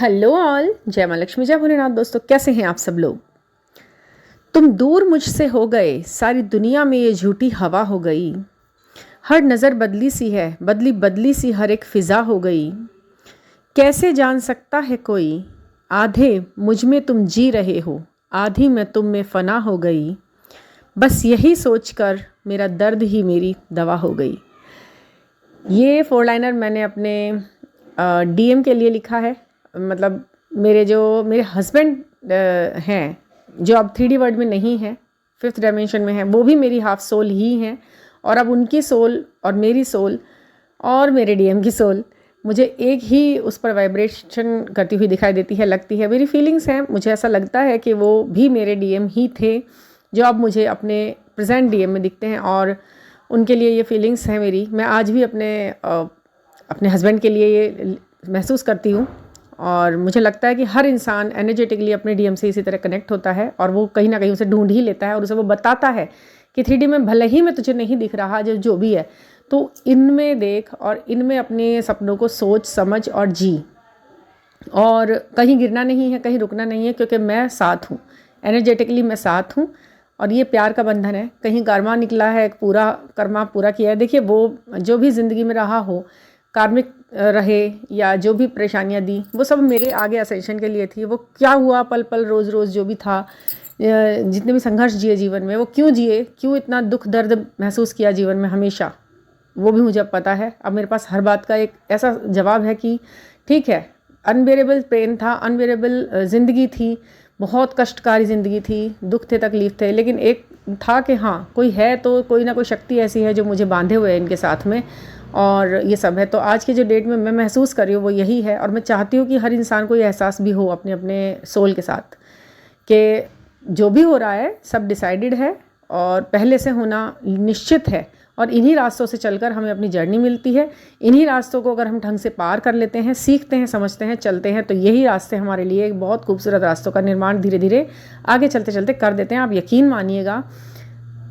Hello all, जय माँ लक्ष्मी, जय भोलेनाथ। दोस्तों, कैसे हैं आप सब लोग। तुम दूर मुझसे हो गए, सारी दुनिया में ये झूठी हवा हो गई। हर नज़र बदली सी है, बदली बदली सी हर एक फिज़ा हो गई। कैसे जान सकता है कोई, आधे मुझ में तुम जी रहे हो, आधी मैं तुम में फ़ना हो गई। बस यही सोचकर मेरा दर्द ही मेरी दवा हो गई। ये 4 लाइनर मैंने अपने डीएम के लिए लिखा है। मतलब मेरे हस्बैंड हैं, जो अब 3D वर्ल्ड में नहीं है, 5th डायमेंशन में है, वो भी मेरी हाफ सोल ही हैं। और अब उनकी सोल और मेरी सोल और मेरे डीएम की सोल मुझे एक ही उस पर वाइब्रेशन करती हुई दिखाई देती है, लगती है। मेरी फीलिंग्स हैं, मुझे ऐसा लगता है कि वो भी मेरे डीएम ही थे, जो अब मुझे अपने प्रेजेंट डीएम में दिखते हैं। और उनके लिए ये फीलिंग्स हैं मेरी। मैं आज भी अपने हस्बैंड के लिए ये महसूस करती हूँ। और मुझे लगता है कि हर इंसान एनर्जेटिकली अपने डीएम से इसी तरह कनेक्ट होता है, और वो कहीं ना कहीं उसे ढूंढ ही लेता है, और उसे वो बताता है कि 3D में भले ही मैं तुझे नहीं दिख रहा, जो भी है, तो इनमें देख और इनमें अपने सपनों को सोच समझ और जी। और कहीं गिरना नहीं है, कहीं रुकना नहीं है, क्योंकि मैं साथ हूँ, एनर्जेटिकली मैं साथ हूँ। और ये प्यार का बंधन है। कहीं कर्मा निकला है, पूरा कर्मा पूरा किया है। देखिए, वो जो भी ज़िंदगी में रहा हो, कार्मिक रहे या जो भी परेशानियां दी, वो सब मेरे आगे असेंशन के लिए थी। वो क्या हुआ, पल पल रोज़ रोज़ जो भी था, जितने भी संघर्ष जिए जीवन में, वो क्यों जिए, क्यों इतना दुख दर्द महसूस किया जीवन में हमेशा, वो भी मुझे अब पता है। अब मेरे पास हर बात का एक ऐसा जवाब है कि ठीक है, अनबेरेबल पेन था, अनबेरेबल ज़िंदगी थी, बहुत कष्टकारी ज़िंदगी थी, दुख थे, तकलीफ़ थे, लेकिन एक था कि हाँ, कोई है, तो कोई ना कोई शक्ति ऐसी है जो मुझे बांधे हुए है इनके साथ में। और ये सब है। तो आज की जो डेट में मैं महसूस कर रही हूँ वो यही है। और मैं चाहती हूँ कि हर इंसान को ये एहसास भी हो अपने अपने सोल के साथ, कि जो भी हो रहा है सब डिसाइडेड है और पहले से होना निश्चित है। और इन्हीं रास्तों से चलकर हमें अपनी जर्नी मिलती है। इन्हीं रास्तों को अगर हम ढंग से पार कर लेते हैं, सीखते हैं, समझते हैं, चलते हैं, तो यही रास्ते हमारे लिए एक बहुत खूबसूरत रास्तों का निर्माण धीरे धीरे आगे चलते चलते कर देते हैं। आप यकीन मानिएगा,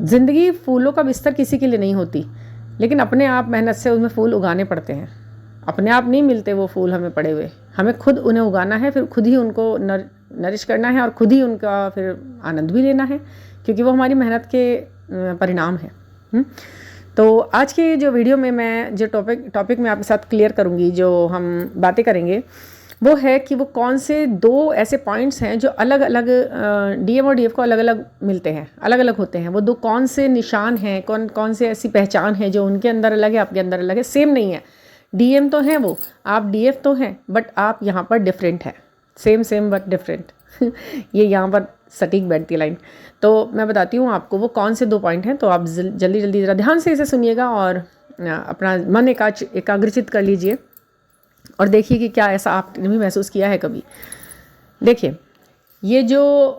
ज़िंदगी फूलों का बिस्तर किसी के लिए नहीं होती, लेकिन अपने आप मेहनत से उसमें फूल उगाने पड़ते हैं। अपने आप नहीं मिलते वो फूल हमें पड़े हुए, हमें खुद उन्हें उगाना है, फिर खुद ही उनको नरिश करना है, और खुद ही उनका फिर आनंद भी लेना है, क्योंकि वो हमारी मेहनत के परिणाम है। तो आज की जो वीडियो में मैं जो टॉपिक मैं आपके साथ क्लियर करूँगी, जो हम बातें करेंगे, वो है कि वो कौन से 2 ऐसे पॉइंट्स हैं जो अलग अलग डीएम और डीएफ को अलग अलग मिलते हैं, अलग अलग होते हैं। वो 2 कौन से निशान हैं, कौन से ऐसी पहचान है जो उनके अंदर अलग है, आपके अंदर अलग है, सेम नहीं है। डीएम तो हैं वो, आप डीएफ तो हैं, बट आप यहाँ पर डिफरेंट है। सेम बट डिफरेंट ये यहाँ पर सटीक बैठती है लाइन। तो मैं बताती हूँ आपको वो कौन से 2 पॉइंट हैं। तो आप जल्दी जल्दी ज़रा ध्यान से इसे सुनिएगा और अपना मन एकाग्रचित कर लीजिए और देखिए कि क्या ऐसा आपने भी महसूस किया है कभी। देखिए, ये जो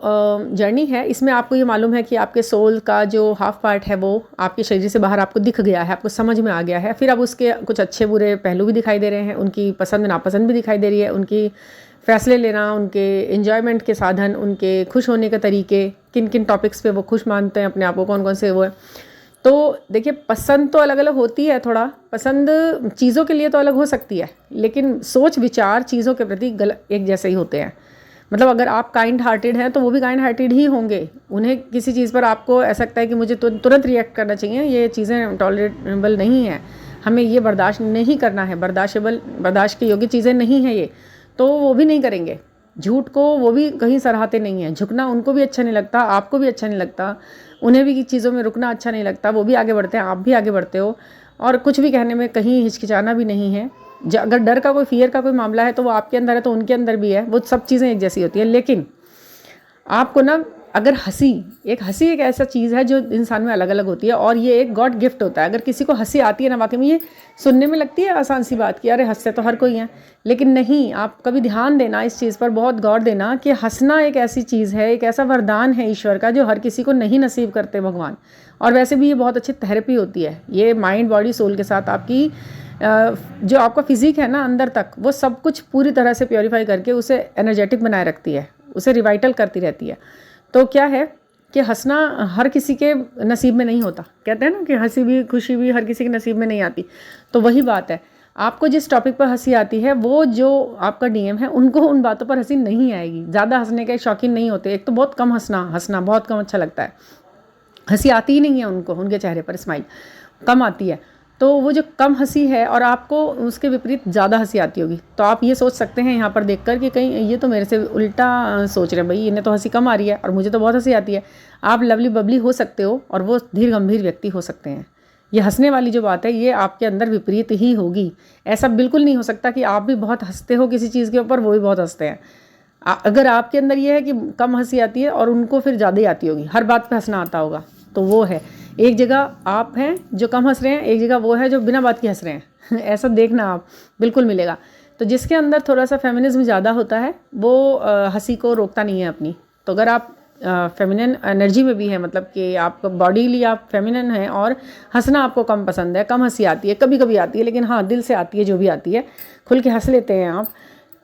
जर्नी है, इसमें आपको ये मालूम है कि आपके सोल का जो हाफ पार्ट है वो आपके शरीर से बाहर आपको दिख गया है, आपको समझ में आ गया है। फिर अब उसके कुछ अच्छे बुरे पहलू भी दिखाई दे रहे हैं, उनकी पसंद नापसंद भी दिखाई दे रही है, उनकी फ़ैसले लेना, उनके एन्जॉयमेंट के साधन, उनके खुश होने के तरीके, किन किन टॉपिक्स पे वो खुश मानते हैं अपने आप को, कौन कौन से वो है। तो देखिए, पसंद तो अलग अलग होती है, थोड़ा पसंद चीज़ों के लिए तो अलग हो सकती है, लेकिन सोच विचार चीज़ों के प्रति एक जैसे ही होते हैं। मतलब अगर आप काइंड हार्टेड हैं तो वो भी काइंड हार्टेड ही होंगे। उन्हें किसी चीज़ पर आपको ऐसा लगता है कि मुझे तुरंत रिएक्ट करना चाहिए, ये चीज़ें टॉलरेबल नहीं हैं, हमें ये बर्दाश्त नहीं करना है, बर्दाश्त के योग्य चीज़ें नहीं हैं ये, तो वो भी नहीं करेंगे। झूठ को वो भी कहीं सराहते नहीं हैं, झुकना उनको भी अच्छा नहीं लगता, आपको भी अच्छा नहीं लगता, उन्हें भी चीज़ों में रुकना अच्छा नहीं लगता, वो भी आगे बढ़ते हैं, आप भी आगे बढ़ते हो, और कुछ भी कहने में कहीं हिचकिचाना भी नहीं है। अगर डर का कोई फियर का कोई मामला है तो वो आपके अंदर है, तो उनके अंदर भी है, वो सब चीज़ें एक जैसी होती है। लेकिन आपको ना, अगर हंसी एक ऐसा चीज़ है जो इंसान में अलग अलग होती है, और ये एक गॉड गिफ्ट होता है। अगर किसी को हंसी आती है ना, वाकई में ये सुनने में लगती है आसान सी बात कि अरे हंसते तो हर कोई है, लेकिन नहीं, आप कभी ध्यान देना इस चीज़ पर, बहुत गौर देना कि हंसना एक ऐसी चीज़ है, एक ऐसा वरदान है ईश्वर का जो हर किसी को नहीं नसीब करते भगवान। और वैसे भी ये बहुत अच्छी थेरेपी होती है, ये माइंड बॉडी सोल के साथ आपकी जो आपका फिजिक है ना अंदर तक, वो सब कुछ पूरी तरह से प्योरीफाई करके उसे एनर्जेटिक बनाए रखती है, उसे रिवाइटल करती रहती है। तो क्या है कि हंसना हर किसी के नसीब में नहीं होता। कहते हैं ना कि हंसी भी खुशी भी हर किसी के नसीब में नहीं आती। तो वही बात है, आपको जिस टॉपिक पर हंसी आती है वो जो आपका डीएम है उनको उन बातों पर हंसी नहीं आएगी। ज़्यादा हंसने के शौकीन नहीं होते, एक तो बहुत कम हंसना बहुत कम अच्छा लगता है, हंसी आती ही नहीं है उनको, उनके चेहरे पर स्माइल कम आती है। तो वो जो कम हंसी है और आपको उसके विपरीत ज़्यादा हंसी आती होगी, तो आप ये सोच सकते हैं यहाँ पर देखकर कि कहीं ये तो मेरे से उल्टा सोच रहे हैं, भाई इन्हें तो हंसी कम आ रही है और मुझे तो बहुत हंसी आती है। आप लवली बबली हो सकते हो और वो धीर गंभीर व्यक्ति हो सकते हैं। ये हंसने वाली जो बात है ये आपके अंदर विपरीत ही होगी। ऐसा बिल्कुल नहीं हो सकता कि आप भी बहुत हंसते हो किसी चीज़ के ऊपर, वो भी बहुत हंसते हैं। अगर आपके अंदर ये है कि कम हंसी आती है और उनको फिर ज़्यादा ही आती होगी, हर बात पे हंसना आता होगा, तो वो है। एक जगह आप हैं जो कम हंस रहे हैं, एक जगह वो है जो बिना बात के हंस रहे हैं ऐसा देखना आप, बिल्कुल मिलेगा। तो जिसके अंदर थोड़ा सा फेमिनिज्म ज़्यादा होता है वो हंसी को रोकता नहीं है अपनी। तो अगर आप फेमिनिन एनर्जी में भी है, मतलब कि आपका बॉडीली आप फेमिनिन हैं और हंसना आपको कम पसंद है, कम हंसी आती है, कभी कभी आती है, लेकिन हाँ दिल से आती है, जो भी आती है खुल के हंस लेते हैं आप।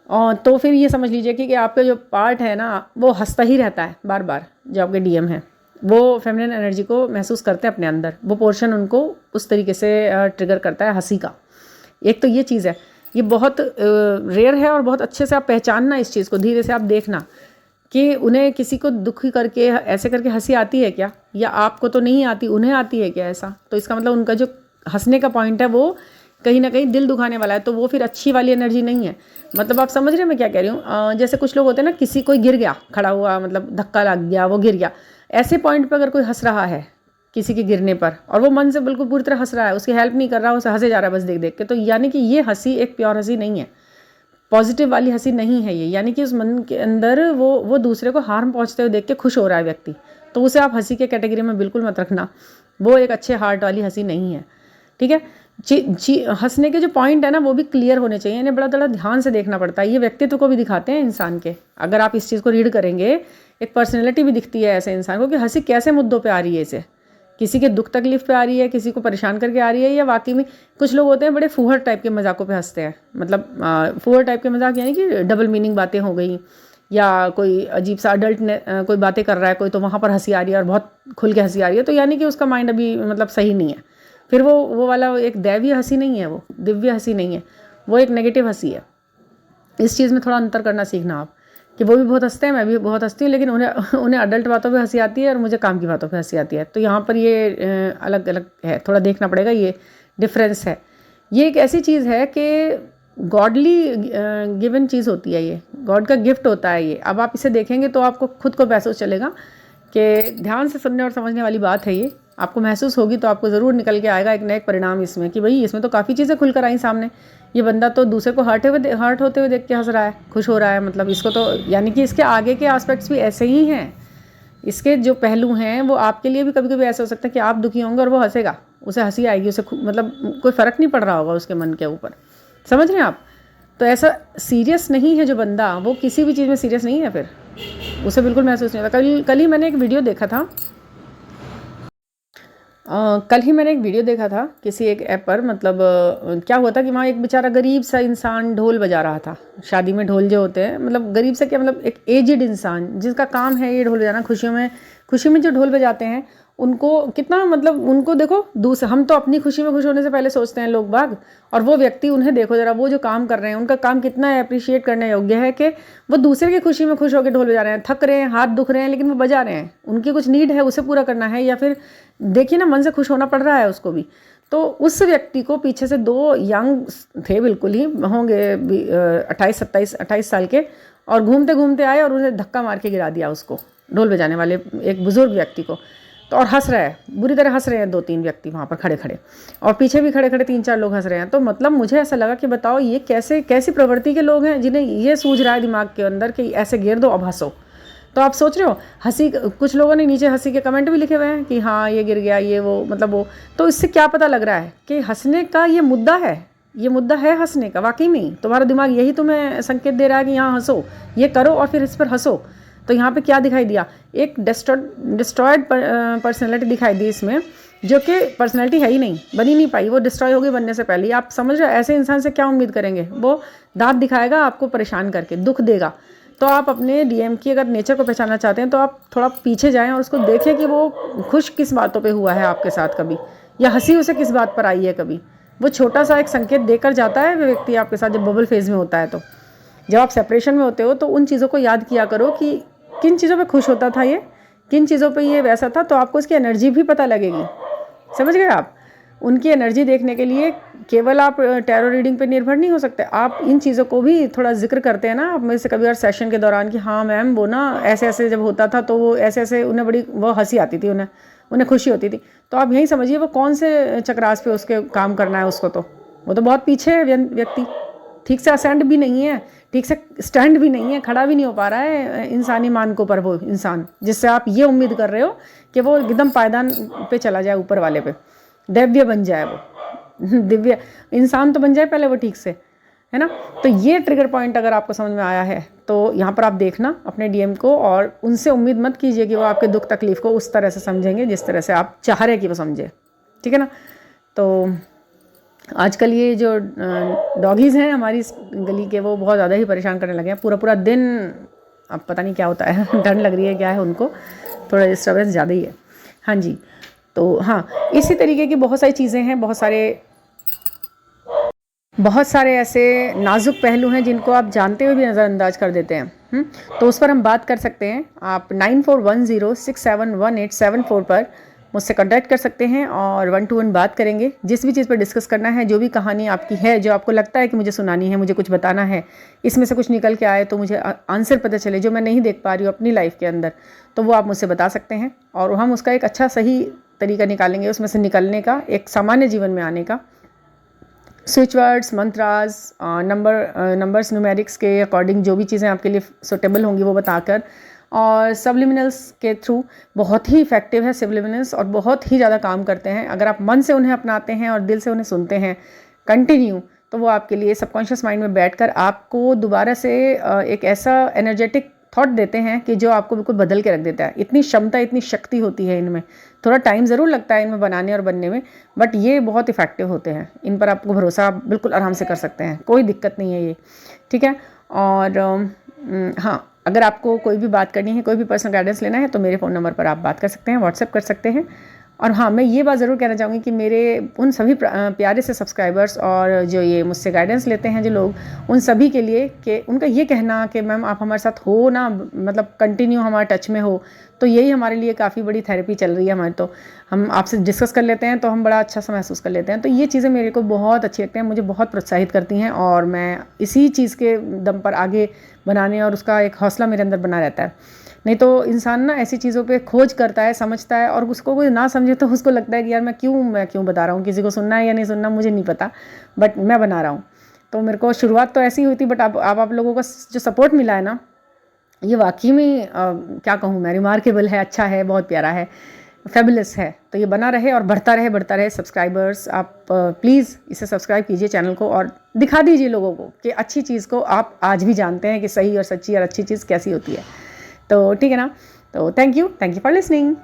और तो फिर ये समझ लीजिए कि आपका जो पार्ट है ना वो हंसता ही रहता है बार बार। जो आपके डीएम है वो फेमिनिन एनर्जी को महसूस करते हैं अपने अंदर, वो पोर्शन उनको उस तरीके से ट्रिगर करता है हंसी का। एक तो ये चीज़ है, ये बहुत रेयर है और बहुत अच्छे से आप पहचानना इस चीज़ को, धीरे से आप देखना कि उन्हें किसी को दुखी करके ऐसे करके हंसी आती है क्या, या आपको तो नहीं आती उन्हें आती है क्या ऐसा। तो इसका मतलब उनका जो हंसने का पॉइंट है वो कहीं ना कहीं दिल दुखाने वाला है, तो वो फिर अच्छी वाली एनर्जी नहीं है। मतलब आप समझ रहे हैं मैं क्या कह रही हूँ। जैसे कुछ लोग होते हैं ना, किसी कोई गिर गया खड़ा हुआ, मतलब धक्का लग गया, वो गिर गया, ऐसे पॉइंट पर अगर कोई हंस रहा है किसी के गिरने पर और वो मन से बिल्कुल पूरी तरह हंस रहा है, उसकी हेल्प नहीं कर रहा, उसे हंसे जा रहा है बस देख देख के, तो यानी कि ये हंसी एक प्योर हंसी नहीं है, पॉजिटिव वाली हंसी नहीं है ये। यानी कि उस मन के अंदर वो दूसरे को हार्म पहुंचते हुए देख के खुश हो रहा है व्यक्ति, तो उसे आप हंसी के कैटेगरी में बिल्कुल मत रखना, वो एक अच्छे हार्ट वाली हंसी नहीं है। ठीक है जी। हंसने के जो पॉइंट है ना वो भी क्लियर होने चाहिए, इन्हें बड़ा ध्यान से देखना पड़ता है। ये व्यक्तित्व को भी दिखाते हैं इंसान के, अगर आप इस चीज़ को रीड करेंगे एक पर्सनैलिटी भी दिखती है ऐसे इंसान को कि हंसी कैसे मुद्दों पे आ रही है, इसे किसी के दुख तकलीफ पे आ रही है, किसी को परेशान करके आ रही है, या वाकई में कुछ लोग होते हैं बड़े फूहड़ टाइप के मजाकों पे हंसते हैं। मतलब फूहड़ टाइप के मजाक यानी कि डबल मीनिंग बातें हो गई, या कोई अजीब सा अडल्ट ने कोई बातें कर रहा है कोई, तो वहाँ पर हंसी आ रही है और बहुत खुल के हंसी आ रही है, तो यानी कि उसका माइंड अभी मतलब सही नहीं है। फिर वो वाला एक दैवीय हंसी नहीं है, वो दिव्य हंसी नहीं है, वो एक नेगेटिव हंसी है। इस चीज़ में थोड़ा अंतर करना सीखना आप, कि वो भी बहुत हंसते हैं, मैं भी बहुत हंसती हूँ, लेकिन उन्हें अडल्ट बातों पे हंसी आती है और मुझे काम की बातों पे हंसी आती है। तो यहाँ पर ये अलग अलग है, थोड़ा देखना पड़ेगा, ये डिफरेंस है। ये एक ऐसी चीज़ है कि गॉडली गिवन चीज़ होती है, ये गॉड का गिफ्ट होता है ये। अब आप इसे देखेंगे तो आपको खुद को महसूस चलेगा कि ध्यान से सुनने और समझने वाली बात है ये, आपको महसूस होगी तो आपको ज़रूर निकल के आएगा एक नया परिणाम इसमें, कि भाई इसमें तो काफ़ी चीज़ें खुलकर आई सामने। ये बंदा तो दूसरे को हर्ट होते हुए देख के हंस रहा है, खुश हो रहा है, मतलब इसको तो यानी कि इसके आगे के एस्पेक्ट्स भी ऐसे ही हैं, इसके जो पहलू हैं वो आपके लिए भी कभी कभी ऐसा हो सकता है कि आप दुखी होंगे और वो हंसेगा, उसे हंसी आएगी, उसे मतलब कोई फ़र्क नहीं पड़ रहा होगा उसके मन के ऊपर, समझ रहे हैं आप। तो ऐसा सीरियस नहीं है जो बंदा, वो किसी भी चीज़ में सीरियस नहीं है, फिर उसे बिल्कुल महसूस नहीं होता। कल ही मैंने एक वीडियो देखा था, किसी एक ऐप पर, मतलब क्या हुआ था कि वहाँ एक बेचारा गरीब सा इंसान ढोल बजा रहा था। शादी में ढोल जो होते हैं, मतलब गरीब से क्या, मतलब एक एजिड इंसान जिसका काम है ये ढोल बजाना, खुशी में जो ढोल बजाते हैं उनको कितना, मतलब उनको देखो, हम तो अपनी खुशी में खुश होने से पहले सोचते हैं लोग बाग, और वो व्यक्ति, उन्हें देखो ज़रा, वो जो काम कर रहे हैं उनका काम कितना अप्रिशिएट करने योग्य है कि वो दूसरे की खुशी में खुश होकर ढोल बजा रहे हैं, थक रहे हैं, हाथ दुख रहे हैं, लेकिन वो बजा रहे हैं, उनकी कुछ नीड है उसे पूरा करना है, या फिर देखिए ना मन से खुश होना पड़ रहा है उसको भी। तो उस व्यक्ति को पीछे से दो यंग थे, बिल्कुल ही होंगे 28 साल के, और घूमते घूमते आए और उन्हें धक्का मार के गिरा दिया उसको, ढोल बजाने वाले एक बुजुर्ग व्यक्ति को। तो और हंस रहा है, बुरी तरह हंस रहे हैं 2-3 व्यक्ति वहाँ पर खड़े खड़े, और पीछे भी खड़े खड़े 3-4 लोग हंस रहे हैं। तो मतलब मुझे ऐसा लगा कि बताओ ये कैसी प्रवृत्ति के लोग हैं जिन्हें ये सूझ रहा है दिमाग के अंदर कि ऐसे गिर दो अब हंसो। तो आप सोच रहे हो हंसी, कुछ लोगों ने नीचे हंसी के कमेंट भी लिखे हुए हैं कि हाँ ये गिर गया, ये वो, मतलब वो। तो इससे क्या पता लग रहा है कि हंसने का ये मुद्दा है, हंसने का। वाकई में तुम्हारा दिमाग यही तुम्हें संकेत दे रहा है कि यहाँ हंसो, ये करो और फिर इस पर हंसो। तो यहाँ पे क्या दिखाई दिया, एक डिस्ट्रॉयड पर्सनैलिटी दिखाई दी इसमें, जो कि पर्सनैलिटी है ही नहीं, बनी नहीं पाई, वो डिस्ट्रॉय हो गई बनने से पहले। आप समझ रहे हो, ऐसे इंसान से क्या उम्मीद करेंगे, वो दांत दिखाएगा, आपको परेशान करके दुख देगा। तो आप अपने डीएम की अगर नेचर को पहचानना चाहते हैं तो आप थोड़ा पीछे जाएं और उसको देखें कि वो खुश किस बातों पे हुआ है आपके साथ कभी, या हंसी उसे किस बात पर आई है कभी। वो छोटा सा एक संकेत देकर जाता है व्यक्ति आपके साथ जब बबल फेज़ में होता है। तो जब आप सेपरेशन में होते हो तो उन चीज़ों को याद किया करो कि किन चीज़ों पे खुश होता था ये, किन चीज़ों पे ये वैसा था, तो आपको इसकी एनर्जी भी पता लगेगी। समझ गए आप? उनकी एनर्जी देखने के लिए केवल आप टैरो रीडिंग पे निर्भर नहीं हो सकते, आप इन चीज़ों को भी थोड़ा जिक्र करते हैं ना आप मेरे से कभी और सेशन के दौरान कि हाँ मैम वो ना ऐसे ऐसे जब होता था तो वो ऐसे ऐसे उन्हें बड़ी वो हंसी आती थी, उन्हें खुशी होती थी। तो आप यही समझिए वो कौन से चक्रास पे उसके काम करना है उसको, तो वो तो बहुत पीछे है व्यक्ति, ठीक से असेंड भी नहीं है, ठीक से स्टैंड भी नहीं है, खड़ा भी नहीं हो पा रहा है इंसानी मान को पर वो इंसान जिससे आप ये उम्मीद कर रहे हो कि वो एकदम पायदान पे चला जाए, ऊपर वाले पे दिव्य बन जाए, वो दिव्य इंसान तो बन जाए पहले वो ठीक से, है ना। तो ये ट्रिगर पॉइंट अगर आपको समझ में आया है तो यहाँ पर आप देखना अपने डीएम को, और उनसे उम्मीद मत कीजिए कि वो आपके दुख तकलीफ़ को उस तरह से समझेंगे जिस तरह से आप चाह रहे कि वो समझे, ठीक है ना। तो आजकल ये जो डॉगीज़ हैं हमारी इस गली के, वो बहुत ज़्यादा ही परेशान करने लगे हैं। पूरा पूरा दिन अब पता नहीं क्या होता है ठंड लग रही है क्या है उनको, थोड़ा डिस्टर्बेंस ज़्यादा ही है। हाँ जी, तो हाँ इसी तरीके की बहुत सारी चीज़ें हैं, बहुत सारे ऐसे नाजुक पहलू हैं जिनको आप जानते हुए भी नज़रअंदाज कर देते हैं। तो उस पर हम बात कर सकते हैं। आप 9410671874 पर मुझसे कांटेक्ट कर सकते हैं और 1-to-1 बात करेंगे। जिस भी चीज़ पर डिस्कस करना है, जो भी कहानी आपकी है, जो आपको लगता है कि मुझे सुनानी है, मुझे कुछ बताना है, इसमें से कुछ निकल के आए तो मुझे आंसर पता चले जो मैं नहीं देख पा रही हूँ अपनी लाइफ के अंदर, तो वो आप मुझसे बता सकते हैं और हम उसका एक अच्छा सही तरीका निकालेंगे उसमें से निकलने का, एक सामान्य जीवन में आने का। Switch words, mantras, numbers, numerics के अकॉर्डिंग जो भी चीज़ें आपके लिए सूटेबल होंगी वो बताकर, और सबलिमिनल्स के थ्रू बहुत ही इफ़ेक्टिव है सबलिमिनल्स और बहुत ही ज़्यादा काम करते हैं। अगर आप मन से उन्हें अपनाते हैं और दिल से उन्हें सुनते हैं कंटिन्यू, तो वो आपके लिए सबकॉन्शियस माइंड में बैठकर आपको दोबारा से एक ऐसा एनर्जेटिक थॉट देते हैं कि जो आपको बिल्कुल बदल के रख देता है। इतनी क्षमता, इतनी शक्ति होती है इनमें। थोड़ा टाइम ज़रूर लगता है इनमें बनाने और बनने में, बट ये बहुत इफ़ेक्टिव होते हैं। इन पर आपको भरोसा आप बिल्कुल आराम से कर सकते हैं, कोई दिक्कत नहीं है ये, ठीक है। और हाँ, अगर आपको कोई भी बात करनी है, कोई भी पर्सनल गाइडेंस लेना है तो मेरे फ़ोन नंबर पर आप बात कर सकते हैं, व्हाट्सएप कर सकते हैं। और हाँ, मैं ये बात ज़रूर कहना चाहूँगी कि मेरे उन सभी प्यारे से सब्सक्राइबर्स और जो ये मुझसे गाइडेंस लेते हैं जो लोग, उन सभी के लिए कि उनका ये कहना कि मैम आप हमारे साथ हो ना, मतलब कंटिन्यू हमारे टच में हो, तो यही हमारे लिए काफ़ी बड़ी थेरेपी चल रही है हमारी। तो हम आपसे डिस्कस कर लेते हैं तो हम बड़ा अच्छा सा महसूस कर लेते हैं। तो ये चीज़ें मेरे को बहुत अच्छी लगती हैं, मुझे बहुत प्रोत्साहित करती हैं और मैं इसी चीज़ के दम पर आगे बनाने और उसका एक हौसला मेरे अंदर बना रहता है। नहीं तो इंसान ना ऐसी चीज़ों पे खोज करता है, समझता है, और उसको कोई ना समझे तो उसको लगता है कि यार मैं क्यों बता रहा हूँ, किसी को सुनना है या नहीं सुनना मुझे नहीं पता, बट मैं बना रहा हूँ। तो मेरे को शुरुआत तो ऐसी हुई थी, बट अब आप लोगों का जो सपोर्ट मिला है ना, ये वाकई में क्या कहूँ मैं, रिमार्केबल है, अच्छा है, बहुत प्यारा है, फेबुलस है। तो ये बना रहे और बढ़ता रहे। सब्सक्राइबर्स आप प्लीज़ इसे सब्सक्राइब कीजिए चैनल को और दिखा दीजिए लोगों को कि अच्छी चीज़ को आप आज भी जानते हैं कि सही और सच्ची और अच्छी चीज़ कैसी होती है। तो ठीक है ना, तो थैंक यू फॉर लिसनिंग।